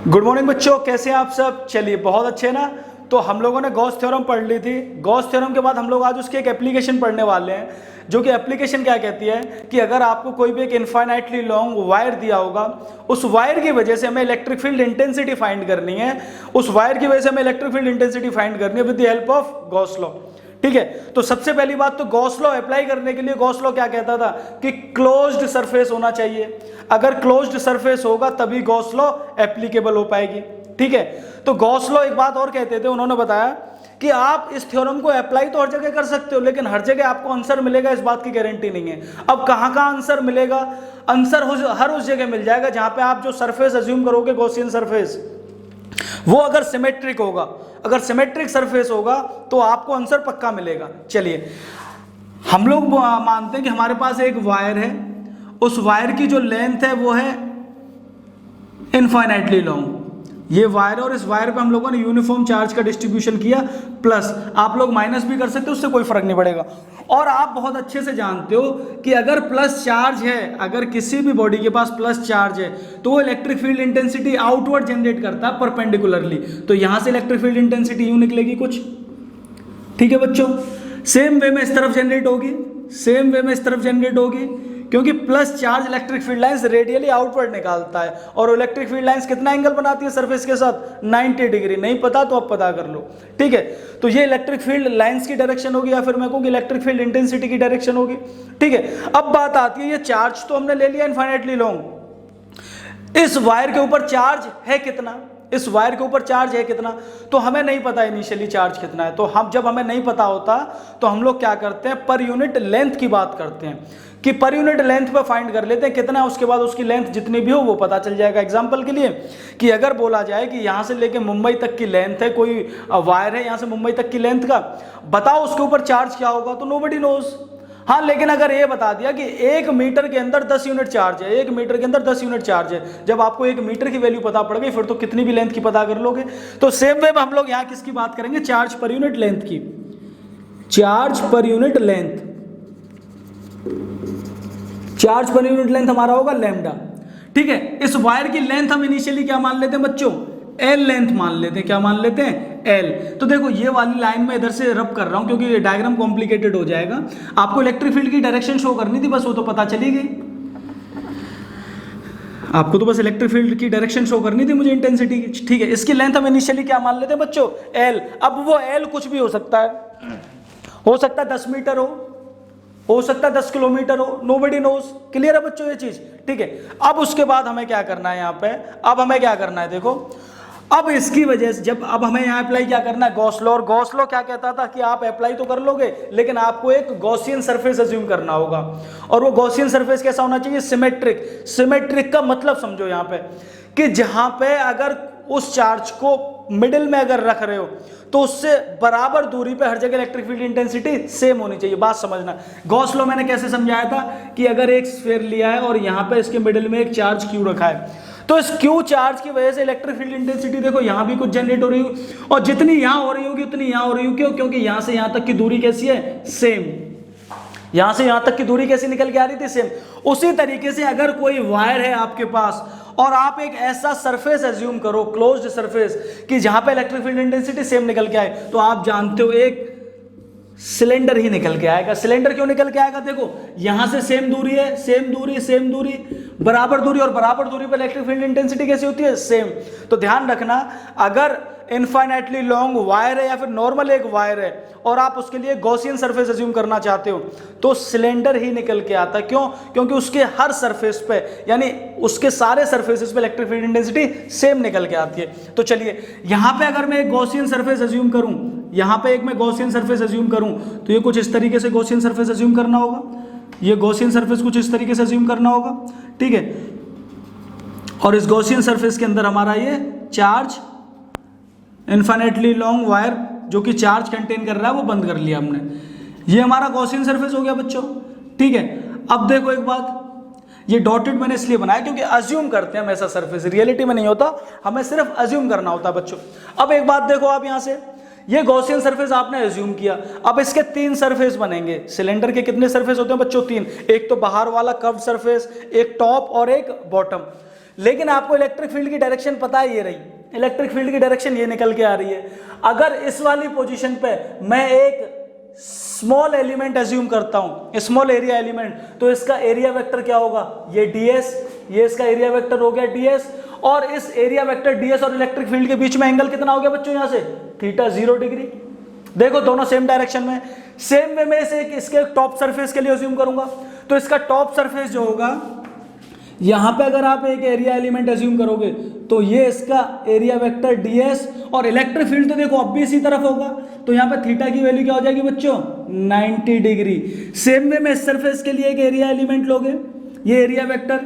Good morning बच्चों, कैसे हैं आप सब। चलिए बहुत अच्छे ना। तो हम लोगों ने गॉस थ्योरम पढ़ ली थी। गॉस थ्योरम के बाद हम लोग आज उसकी एक एप्लीकेशन पढ़ने वाले हैं, जो कि एप्लीकेशन क्या कहती है कि अगर आपको कोई भी एक इनफाइनाइटली लॉन्ग वायर दिया होगा, उस वायर की वजह से हमें इलेक्ट्रिक फील्ड इंटेंसिटी फाइंड करनी है। उस वायर की वजह से हमें इलेक्ट्रिक फील्ड इंटेंसिटी फाइंड करनी है with the help of Gauss law. ठीक है, तो सबसे पहली बात तो गॉस लॉ अप्लाई करने के लिए गॉस लॉ क्या कहता था कि क्लोज्ड सरफेस होना चाहिए। अगर क्लोज्ड सरफेस होगा तभी गॉस लॉ एप्लीकेबल हो पाएगी। ठीक है, तो गॉस लॉ एक बात और कहते थे, उन्होंने बताया कि आप इस थ्योरम को अप्लाई तो हर जगह कर सकते हो, लेकिन हर जगह आपको आंसर मिलेगा इस बात की गारंटी नहीं है। अब कहां कहां आंसर मिलेगा? आंसर हर उस जगह मिल जाएगा जहां पे आप जो सरफेस अज्यूम करोगे गॉसियन सरफेस, वो अगर सिमेट्रिक होगा, अगर सिमेट्रिक सरफेस होगा तो आपको आंसर पक्का मिलेगा। चलिए, हम लोग मानते हैं कि हमारे पास एक वायर है, उस वायर की जो लेंथ है वो है इनफाइनाइटली लॉन्ग। ये वायर है और इस वायर पे हम लोगों ने यूनिफॉर्म चार्ज का डिस्ट्रीब्यूशन किया, प्लस आप लोग माइनस भी कर सकते हो, उससे कोई फर्क नहीं पड़ेगा। और आप बहुत अच्छे से जानते हो कि अगर प्लस चार्ज है, अगर किसी भी बॉडी के पास प्लस चार्ज है तो वो electric field intensity outward generate करता है परपेंडिकुलरली। तो यहां से इलेक्ट्रिक फील्ड इंटेंसिटी यूं निकलेगी कुछ। ठीक है बच्चों, सेम वे में इस तरफ जनरेट होगी, सेम वे में इस तरफ जनरेट होगी, क्योंकि plus charge electric field lines radially outward निकालता है। और इलेक्ट्रिक फील्ड लाइंस कितना एंगल बनाती है सरफेस के साथ? 90 डिग्री। नहीं पता तो अब पता कर लो। ठीक है, तो ये इलेक्ट्रिक फील्ड लाइंस की डायरेक्शन होगी, या फिर मैं कहूँ कि इलेक्ट्रिक फील्ड इंटेंसिटी की डायरेक्शन होगी। ठीक है, अब बात आती है, ये चार्ज तो हमने ले लिया इनफाइनाइटली लॉन्ग, इस वायर के ऊपर चार्ज है कितना? इस वायर के ऊपर चार्ज है कितना? तो हमें नहीं पता इनिशियली चार्ज कितना है। तो हम जब हमें नहीं पता होता तो हम लोग क्या करते हैं, पर यूनिट लेंथ की बात करते हैं कि पर यूनिट लेंथ पे फाइंड कर लेते हैं कितना है, उसके बाद उसकी लेंथ जितनी भी हो वो पता चल जाएगा। एग्जांपल के लिए कि अगर बोला जाए कि यहाँ से लेके मुंबई तक की लेंथ है, कोई वायर है यहाँ से मुंबई तक की लेंथ का, बताओ उसके ऊपर चार्ज क्या होगा, तो नोबडी नोज। हाँ, लेकिन अगर ये बता दिया कि 1 मीटर के अंदर 10 यूनिट चार्ज है, 1 मीटर के अंदर 10 यूनिट चार्ज है, जब आपको 1 मीटर की वैल्यू पता पड़ गई फिर तो कितनी भी लेंथ की पता कर लोगे। तो सेम वे में हम लोग यहाँ किसकी बात करेंगे? चार्ज पर यूनिट लेंथ की। Charge per unit length, charge per unit length हमारा होगा लैम्डा। ठीक है, इस वायर की लेंथ हम इनिशियली क्या मान लेते हैं बच्चों? एल लेंथ मान लेते हैं। क्या मान लेते हैं? एल। तो देखो ये वाली लाइन में इधर से रब कर रहा हूं क्योंकि ये डायग्राम कॉम्प्लिकेटेड हो जाएगा। आपको इलेक्ट्रिक फील्ड की डायरेक्शन शो करनी थी, बस वो तो पता चली गई। आपको तो बस इलेक्ट्रिक फील्ड की डायरेक्शन शो करनी थी मुझे, इंटेंसिटी की। ठीक है, इसकी लेंथ हम इनिशियली क्या मान लेते हैं बच्चों? एल। अब वो एल कुछ भी हो सकता है 10 मीटर हो सकता है 10 किलोमीटर हो, नोबडी नोज। क्लियर है बच्चों ये चीज? ठीक है, अब उसके बाद हमें क्या करना है यहाँ पे? अब हमें क्या करना है देखो, अब इसकी वजह से जब अब हमें यहाँ अप्लाई क्या करना है? Gauss law. और गॉस लॉ क्या कहता था कि आप अप्लाई तो कर लोगे लेकिन आपको एक गॉसियन सरफेस अज्यूम करना होगा। और वो गॉसियन सरफेस कैसा होना चाहिए? सिमेट्रिक। सिमेट्रिक का मतलब समझो यहाँ पे कि जहां पे अगर उस चार्ज को मिडिल में अगर रख रहे हो तो उससे बराबर दूरी पे हर जगह इलेक्ट्रिक फील्ड इंटेंसिटी सेम होनी चाहिए। बात समझना, गॉस लॉ मैंने कैसे समझाया था कि अगर एक स्फीयर लिया है और यहाँ पे इसके मिडिल में एक चार्ज क्यू रखा है, तो इस क्यू चार्ज की वजह से इलेक्ट्रिक फील्ड इंटेंसिटी देखो यहाँ भी कुछ जनरेट हो रही हो, और जितनी यहाँ हो रही होगी उतनी यहाँ हो रही होगी। क्यों? क्योंकि यहाँ से यहाँ तक की दूरी कैसी है? सेम। यहां से यहां तक की दूरी कैसी निकल के आ रही थी? सेम। उसी तरीके से अगर कोई वायर है आपके पास और आप एक ऐसा सरफेस एज्यूम करो, क्लोज्ड सरफेस, कि जहां पे इलेक्ट्रिक फील्ड इंटेंसिटी सेम निकल के आए, तो आप जानते हो एक सिलेंडर ही निकल के आएगा। सिलेंडर क्यों निकल के आएगा? देखो यहां से सेम दूरी है, सेम दूरी, बराबर दूरी, और बराबर दूरी पर इलेक्ट्रिक फील्ड इंटेंसिटी कैसी होती है? सेम। तो ध्यान रखना, अगर इनफाइनाइटली लॉन्ग वायर है या फिर नॉर्मल एक वायर है और आप उसके लिए गॉसियन सरफेस अज्यूम करना चाहते हो तो सिलेंडर ही निकल के आता है। क्यों? क्योंकि उसके हर सरफेस पे, यानी उसके सारे सरफेसेस पे इलेक्ट्रिक फील्ड इंटेंसिटी सेम निकल के आती है। तो चलिए, यहां पे अगर मैं एक गॉसियन सरफेस अज्यूम करूं, यहां पे एक मैं गॉसियन सरफेस अज्यूम करूं, तो ये कुछ इस तरीके से गॉसियन सरफेस अज्यूम करना होगा। ये गॉसियन सरफेस कुछ इस तरीके से अज्यूम करना होगा। ठीक है, और इस गॉसियन सरफेस के अंदर हमारा ये चार्ज इनफाइनाइटली लॉन्ग वायर जो कि चार्ज कंटेन कर रहा है वो बंद कर लिया हमने। ये हमारा गॉसियन सरफेस हो गया बच्चों। ठीक है, अब देखो एक बात, ये डॉटेड मैंने इसलिए बनाया क्योंकि अज्यूम करते हैं हम ऐसा सरफेस, रियलिटी में नहीं होता, हमें सिर्फ अज्यूम करना होता है बच्चों। अब एक बात देखो, आप यहां से ये गॉसियन सरफेस आपने अज्यूम किया, अब इसके 3 सरफेस बनेंगे। सिलेंडर के कितने सरफेस होते हैं बच्चों? 3। एक तो बाहर वाला कर्व्ड सरफेस, एक टॉप और एक बॉटम। लेकिन आपको इलेक्ट्रिक फील्ड की डायरेक्शन पता है, ये रही इलेक्ट्रिक फील्ड की डायरेक्शन, ये निकल के आ रही है। अगर इस वाली पोजीशन पे मैं एक स्मॉल एलिमेंट एज्यूम करता हूं, स्मॉल एरिया एलिमेंट, तो इसका एरिया वेक्टर क्या होगा, ये ds, ये इसका एरिया वेक्टर हो गया ds, और इस एरिया वेक्टर ds और इलेक्ट्रिक फील्ड के बीच में एंगल कितना हो गया बच्चों, यहां से थीटा 0 डिग्री। देखो दोनों सेम डायरेक्शन में। सेम वे में इसे इसके टॉप सरफेस के लिए एज्यूम करूंगा, तो इसका टॉप सरफेस जो होगा, यहां पे अगर आप एक एरिया एलिमेंट एज्यूम करोगे तो ये इसका एरिया वेक्टर ds, और इलेक्ट्रिक फील्ड तो देखो अब भी इसी तरफ होगा, तो यहां पे थीटा की वैल्यू क्या हो जाएगी बच्चों, 90 डिग्री। सेम वे में इस सरफेस के लिए एक एरिया एलिमेंट लोगे, ये एरिया वेक्टर,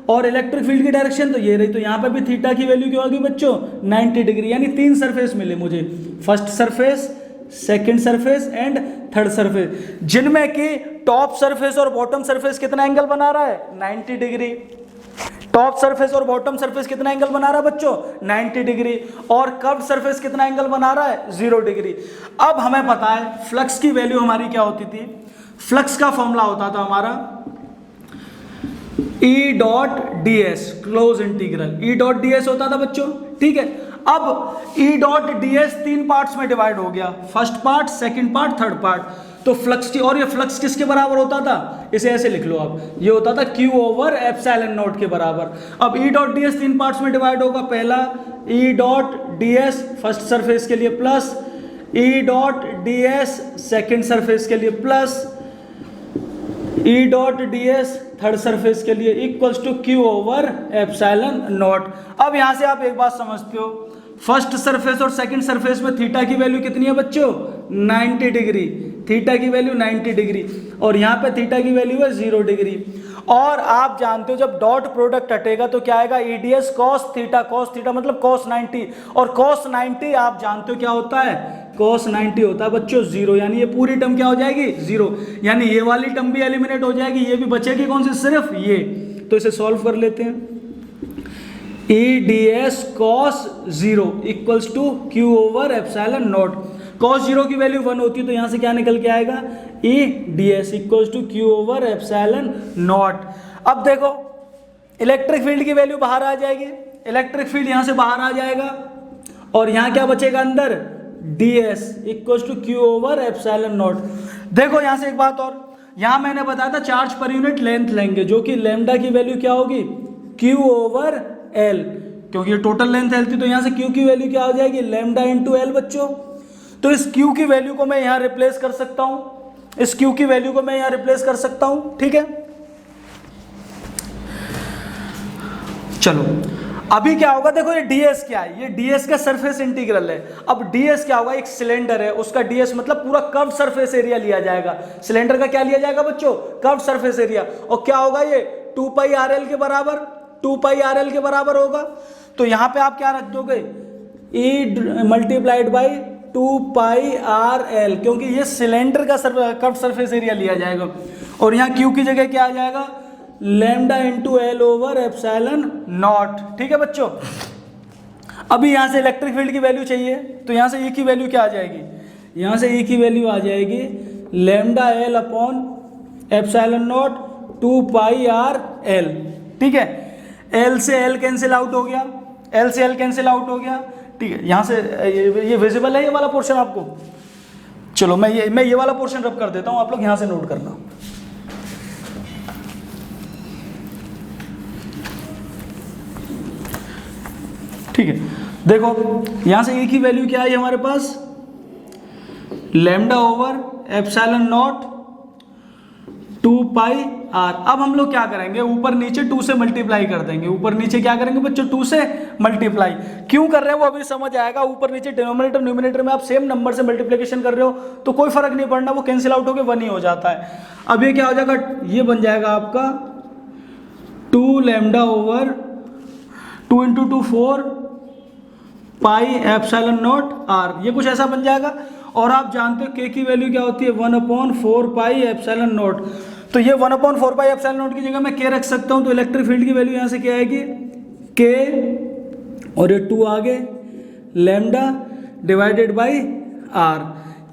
और इलेक्ट्रिक फील्ड की डायरेक्शन तो ये रही, तो यहां पे भी थीटा की वैल्यू क्या होगी बच्चों, 90 डिग्री। यानी 3 सरफेस मिले मुझे, first surface, second surface and third surface, जिनमें कि टॉप सरफेस और बॉटम सरफेस कितना एंगल बना रहा है, 90 डिग्री। टॉप सरफेस और बॉटम सरफेस कितना एंगल बना रहा है बच्चों, 90 डिग्री, और कर्व सरफेस कितना एंगल बना रहा है, 0 डिग्री। अब हमें पता है फ्लक्स की वैल्यू हमारी क्या होती थी, फ्लक्स का फॉर्मूला होता था हमारा E dot D S, close integral, E dot D S होता था बच्चों, ठीक है। अब E dot D S 3 parts में डिवाइड हो गया, first part, second part, third part. तो फ्लक्स की, और ये फ्लक्स किसके बराबर होता था, इसे ऐसे लिख लो आप, ये होता था Q ओवर एप्सिलॉन नॉट के बराबर। अब E dot D S 3 parts में डिवाइड होगा, पहला E dot D S first surface के लिए plus, E dot D S second surface के लिए plus, E dot D S third surface के लिए equals to Q over epsilon naught. अब यहां से आप एक बात समझते हो, फर्स्ट सरफेस और सेकंड सरफेस में थीटा की वैल्यू कितनी है बच्चों, 90 डिग्री, थीटा की वैल्यू 90 डिग्री, और यहाँ पे थीटा की वैल्यू है 0 डिग्री। और आप जानते हो जब डॉट प्रोडक्ट हटेगा तो क्या आएगा, ईडीएस कॉस थीटा मतलब कॉस 90, और कॉस 90 आप जानते हो क्या होता है, कॉस 90 होता है बच्चों 0, यानी ये पूरी टर्म क्या हो जाएगी 0, यानी ये वाली टर्म भी एलिमिनेट हो जाएगी, ये भी बचेगी कौन सी, सिर्फ ये। तो इसे सॉल्व कर लेते हैं, E D S cos 0 equals to Q over epsilon naught. Cos 0 की वैल्यू 1 होती है, तो यहां से क्या निकल के आएगा, E D S equals to Q over epsilon naught. अब देखो इलेक्ट्रिक फील्ड की वैल्यू बाहर आ जाएगी, इलेक्ट्रिक फील्ड यहां से बाहर आ जाएगा, और यहां क्या बचेगा अंदर, D S equals to Q over epsilon naught. देखो यहां से एक बात और, यहां मैंने बताया था चार्ज पर यूनिट लेंथ लेंगे, जो कि लैम्डा की वैल्यू क्या होगी, Q ओवर L, क्योंकि ये टोटल लेंथ L थी, तो यहां से Q की वैल्यू क्या हो जाएगी, लैम्डा इंटू L बच्चों। तो इस Q की वैल्यू को मैं यहां रिप्लेस कर सकता हूं, इस Q की वैल्यू को मैं यहां रिप्लेस कर सकता हूं, ठीक है। चलो अभी क्या होगा, देखो ये ds क्या है, ये ds का सरफेस इंटीग्रल है। अब ds क्या होगा, एक सिलेंडर है, उसका ds मतलब पूरा कर्व सरफेस एरिया लिया जाएगा। सिलेंडर का क्या लिया जाएगा बच्चों, कर्व सरफेस एरिया, और क्या होगा ये 2 पाई RL के बराबर, 2 पाई RL के बराबर होगा। तो यहां पे आप क्या रख दोगे, E multiplied by 2 pi RL, क्योंकि ये सिलेंडर का कर्व सरफेस एरिया लिया जाएगा, और यहाँ Q की जगह क्या आ जाएगा, lambda into L over epsilon not, ठीक है बच्चों। अभी यहाँ से इलेक्ट्रिक फील्ड की वैल्यू चाहिए, तो यहाँ से E की वैल्यू क्या आ जाएगी, यहाँ से E की वैल्यू आ जाएगी lambda L upon epsilon naught 2 पाई RL, ठीक है। L से L कैंसिल आउट हो गया, L से L कैंसिल आउट हो गया, ठीक है। यहाँ से ये विजिबल है ये वाला पोर्शन आपको, चलो मैं ये वाला पोर्शन रब कर देता हूँ, आप लोग यहाँ से नोट करना। ठीक है, देखो यहां से E की वैल्यू क्या आई हमारे पास, lambda over epsilon naught 2 pi R। अब हम लोग क्या करेंगे, ऊपर नीचे 2 से मल्टीप्लाई कर देंगे, ऊपर नीचे क्या करेंगे बच्चों, 2 से मल्टीप्लाई। क्यों कर रहे हैं वो अभी समझ आएगा, ऊपर नीचे डिनोमिनेटर न्यूमिनेटर में आप सेम नंबर से मल्टीप्लिकेशन कर रहे हो तो कोई फर्क नहीं पड़ना, वो कैंसिल आउट होकर 1 ही हो जाता है। अब ये क्या हो जाएगा, ये बन जाएगा आपका 2 lambda over 2 into 2 4 pi epsilon not R, ये कुछ ऐसा बन जाएगा। और आप जानते हो K की वैल्यू क्या होती है, 1/4 पाई एप्सिलॉन नॉट। तो ये 1/4 पाई एप्सिलॉन नॉट की जगह मैं K रख सकता हूं, तो इलेक्ट्रिक फील्ड की वैल्यू यहां से क्या आएगी, K और ये 2 आगे लैम्डा डिवाइडेड बाई R।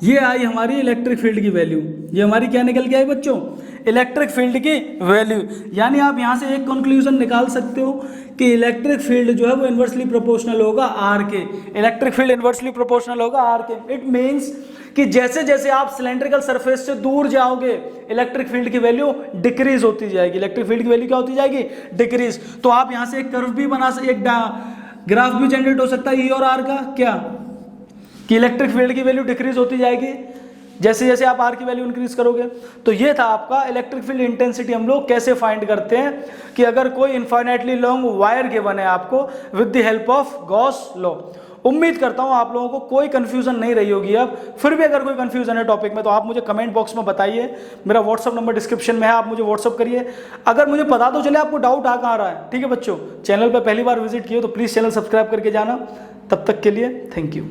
ये आई हमारी इलेक्ट्रिक फील्ड की वैल्यू, ये हमारी क्या निकल के आई बच्चों, इलेक्ट्रिक फील्ड की वैल्यू। यानी आप यहाँ से एक कंक्लूजन निकाल सकते हो कि इलेक्ट्रिक फील्ड जो है वो इन्वर्सली प्रोपोर्शनल होगा आर के। इलेक्ट्रिक फील्ड इन्वर्सली प्रोपोर्शनल होगा आर के। इट मीन्स कि जैसे जैसे आप सिलेंड्रिकल सरफेस से दूर जाओगे इलेक्ट्रिक फील्ड की वैल्यू डिक्रीज होती जाएगी। इलेक्ट्रिक फील्ड की वैल्यू क्या होती जाएगी? डिक्रीज। तो आप यहाँ से एक कर्व भी बना सकते, एक ग्राफ भी जनरेट हो सकता है ई और आर का, क्या कि इलेक्ट्रिक फील्ड की वैल्यू डिक्रीज होती जाएगी जैसे जैसे आप आर की वैल्यू इंक्रीज करोगे। तो ये था आपका इलेक्ट्रिक फील्ड इंटेंसिटी हम लोग कैसे फाइंड करते हैं कि अगर कोई इनफाइनाइटली लॉन्ग वायर गिवन है आपको with the help of Gauss law. उम्मीद करता हूं आप लोगों को कोई कंफ्यूजन नहीं रही होगी। अब फिर भी अगर कोई कंफ्यूजन है टॉपिक में तो आप मुझे कमेंट बॉक्स में बताइए। मेरा व्हाट्सअप नंबर डिस्क्रिप्शन में है, आप मुझे व्हाट्सअप करिए। अगर मुझे पता तो चले आपको डाउट आ कहाँ रहा है। ठीक है बच्चों, चैनल पर पहली बार विजिट किए तो प्लीज़ चैनल सब्सक्राइब करके जाना। तब तक के लिए थैंक यू।